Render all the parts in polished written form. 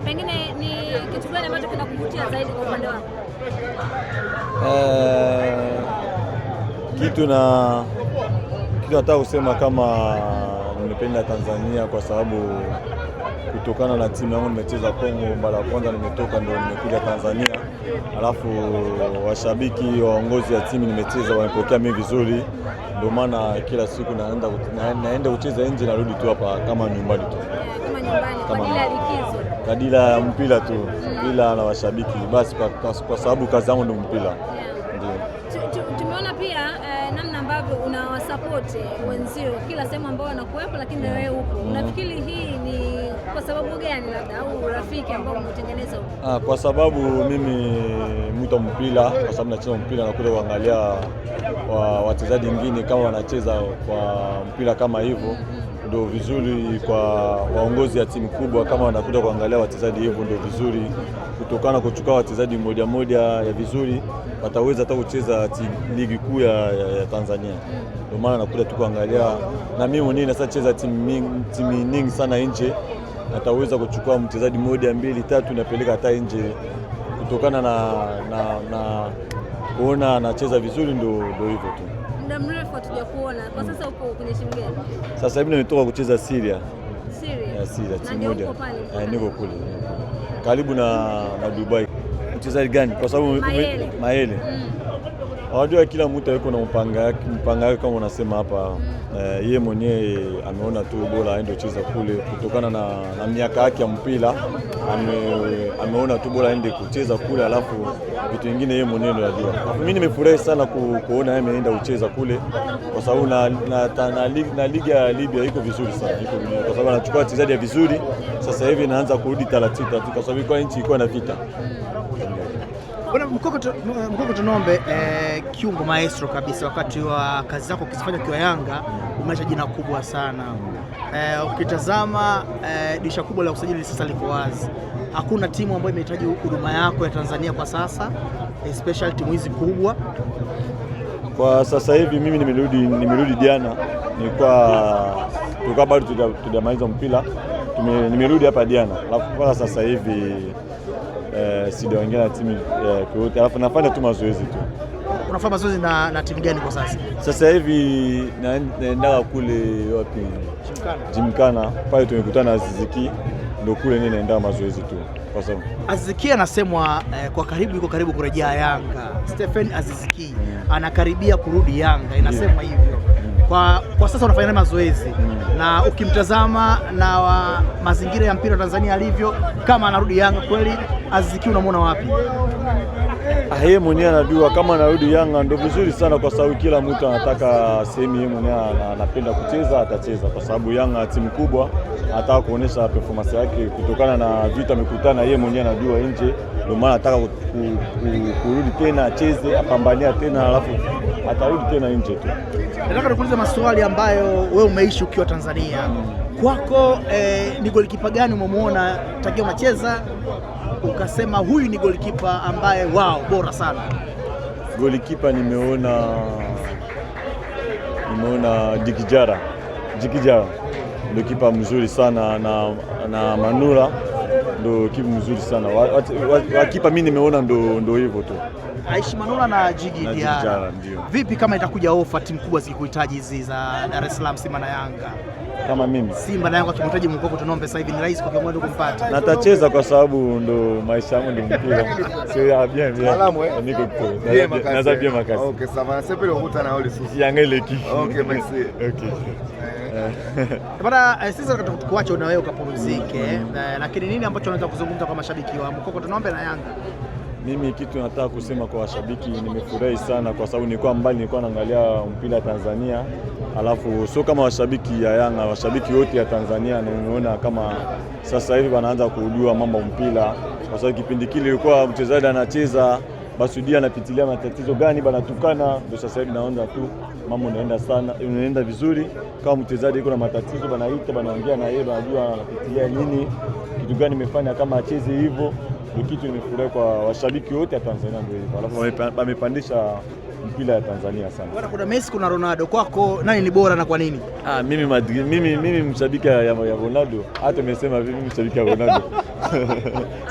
Pengine ni kitu gani ambacho kinakuvutia zaidi kwa upande wako? Kitu nataka kusema kama nimependa Tanzania kwa sababu kutokana na timu yangu nimecheza Kongo mara ya kwanza, nimetoka ndio nimekuja Tanzania. Alafu washabiki waongozi ya timu nimecheza wamepokea mimi vizuri, ndio maana kila siku naenda kucheza nje, narudi tu hapa kama nyumbani tu. Kama nyumbani kwa ajili ya likizo. Kadila ya mpira tu, bila na washabiki basi kwa sababu kazi yangu ndio mpira. Ndio. Tumeona pia namna ambavyo unawasupport wenzio kila sehemu ambao wanakuwepo, lakini na wewe upo. Unafikiri hii ni kwa sababu gani, labda au urafiki ambao umetengeneza huko? Kwa sababu mimi mtu mpira, kwa sababu nacheza mpira na kuja kuangalia wachezaji wengine kama wanacheza kwa mpira kama hivyo. Ndio vizuri kwa waongozi ya timu kubwa kama wanakuja kuangalia wachezaji hivyo, ndio vizuri kutokana kuchukua wachezaji moja ya vizuri, wataweza hata kucheza ligi kuu ya Tanzania. Ndio maana nakuja tu kuangalia, na mimi mwenyewe sasa cheza timu nyingi sana nje, nataweza kuchukua mchezaji moja, mbili, tatu napeleka hata nje kutokana na kuona anacheza vizuri, ndio hivyo tu. Muda mrefu hatujakuona. Kwa sasa uko kwenye timu gani? Sasa hivi nimetoka kucheza Syria. Syria, timu moja. Niko kule. Karibu na Dubai. Mchezaji gani? Kwa sababu Mayele. Hawajua kila mtu yuko na mpanga yake kama unasema hapa. Yeye mwenyewe ameona tu bora aende kucheza kule kutokana na miaka yake ya mpira. Ameona tu bora aende kucheza kule, alafu vitu vingine yeye mwenyewe ndio anajua. Mimi nimefurahi sana kuona yeye ameenda kucheza kule kwa sababu na ligi ya Libya iko vizuri sana, kwa sababu anachukua wachezaji vizuri. Sasa hivi inaanza kurudi taratibu kwa sababu kwa nchi iko na vita. Bwana Mkoko Tonombe, kiungo maestro kabisa, wakati wa kazi zako ukizifanya kwa Yanga umeacha jina kubwa sana. Ukitazama dirisha kubwa la usajili sasa liko wazi. Hakuna timu ambayo imehitaji huduma yako ya Tanzania kwa sasa, especially timu hizi kubwa. Kwa sasa hivi mimi nimerudi jana, tulikuwa bado tujamaliza mpira, nimerudi hapa jana. Alafu kwa sasa hivi sijaongea na timu yote, alafu nafanya tu mazoezi tu. Unafanya mazoezi na timu gani kwa sasa? Sasa hivi naenda kule wapi? Jimkana. Pale tumekutana na Aziziki, ndio kule naenda mazoezi tu. Kwa sababu Aziziki anasemwa yuko karibu kurejea Yanga. Stephen Aziziki anakaribia kurudi Yanga, inasemwa hivyo. Kwa sasa unafanya mazoezi na ukimtazama na mazingira ya mpira wa Tanzania alivyo, kama anarudi Yanga kweli, Aziziki unamwona wapi? Yeye mwenyewe anajua kama anarudi Yanga ndio vizuri sana, kwa sababu kila mtu anataka sehemu yeye mwenyewe anapenda kucheza, atacheza kwa sababu Yanga timu kubwa, anataka kuonesha performance yake kutokana na vitu amekutana. Yeye mwenyewe anajua nje, ndio maana anataka kurudi tena acheze, apambania tena, alafu atarudi tena nje tu. Nataka nikuulize maswali ambayo wewe umeishi ukiwa Tanzania. Kwako ni golikipa gani umemwona tangia unacheza ukasema huyu ni golikipa ambaye bora sana? Golikipa nimeona Dikijara ndio kipa mzuri sana, na Manura ndio kipa mzuri sana. Wakipa mimi nimeona ndio hivyo tu. Aishi Manula na Jigi Diara. Vipi kama itakuja ofa timu kubwa zikikuhitaji hizi za Dar es Salaam, Simba na Yanga? Kama mimi Simba na Yanga kimhitaji Mkoko Tonombe sasa hivi ni rahisi kwa kiongozi kumpata. Natacheza kwa sababu ndo maisha yangu, ndio mpira. Sio bien. Niko tu. Naza bien makasi. Okay, ça va. C'est plus le route na oli sisi. Yangeleki. Okay, merci. Okay. Bwana, sisi tukuache na wewe ukapumzike. Lakini nini ambacho unaweza kuzungumza kwa mashabiki wa Mkoko Tonombe na Yanga? Mimi kitu nataka kusema kwa washabiki, nimefurahi sana kwa sababu nilikuwa naangalia mpira Tanzania, alafu sio kama washabiki ya Yanga, washabiki wote ya Tanzania, na nimeona kama sasa hivi wanaanza kujua mambo mpira, kwa sababu kipindi kile ilikuwa mchezaji anacheza basi anapitilia matatizo gani banatukana, ndio sasa hivi naona tu mambo inaenda vizuri. Kama mchezaji yuko na matatizo banaongea na yeye, banajua anapitilia nini, kitu gani imefanya kama acheze hivyo. Kitu nimefurahi kwa washabiki wote wa Tanzania ndio hivyo. Alafu wamepandisha mpira ya Tanzania sana. Bwana, kuna Messi, kuna Ronaldo, kwako nani ni bora na kwa nini? Mimi Madrid, mimi mshabiki ya Ronaldo. Hata nimesema mimi mshabiki ya Ronaldo.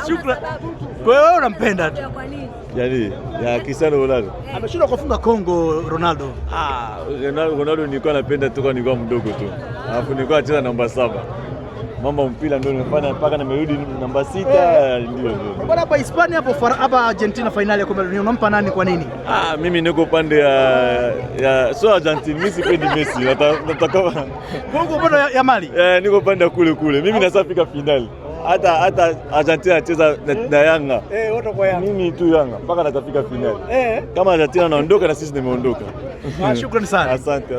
Shukrani. Kwa hiyo unampenda tu. Kwa nini? Yaani ya Cristiano Ronaldo. Ameshindwa kufunga Kongo Ronaldo. Ronaldo nilikuwa napenda toka nilikuwa mdogo tu. Alafu nilikuwa nacheza namba 7. Mambo mpira ndio nimefanya mpaka nimerudi namba 6 ndio. Bwana, hapa Hispania hapa Argentina finali ya kombe la dunia unampa nani kwa nini? Mimi niko pande ya so Argentina, mimi sipendi Messi. Nataka Kongo upande ya Mali. Niko pande kule. Mimi nasafika finali. Hata Argentina anacheza na Yanga. Wote kwa Yanga. Mimi tu Yanga mpaka natafika finali. Kama Argentina anaondoka na sisi nimeondoka. Shukrani sana. Asante.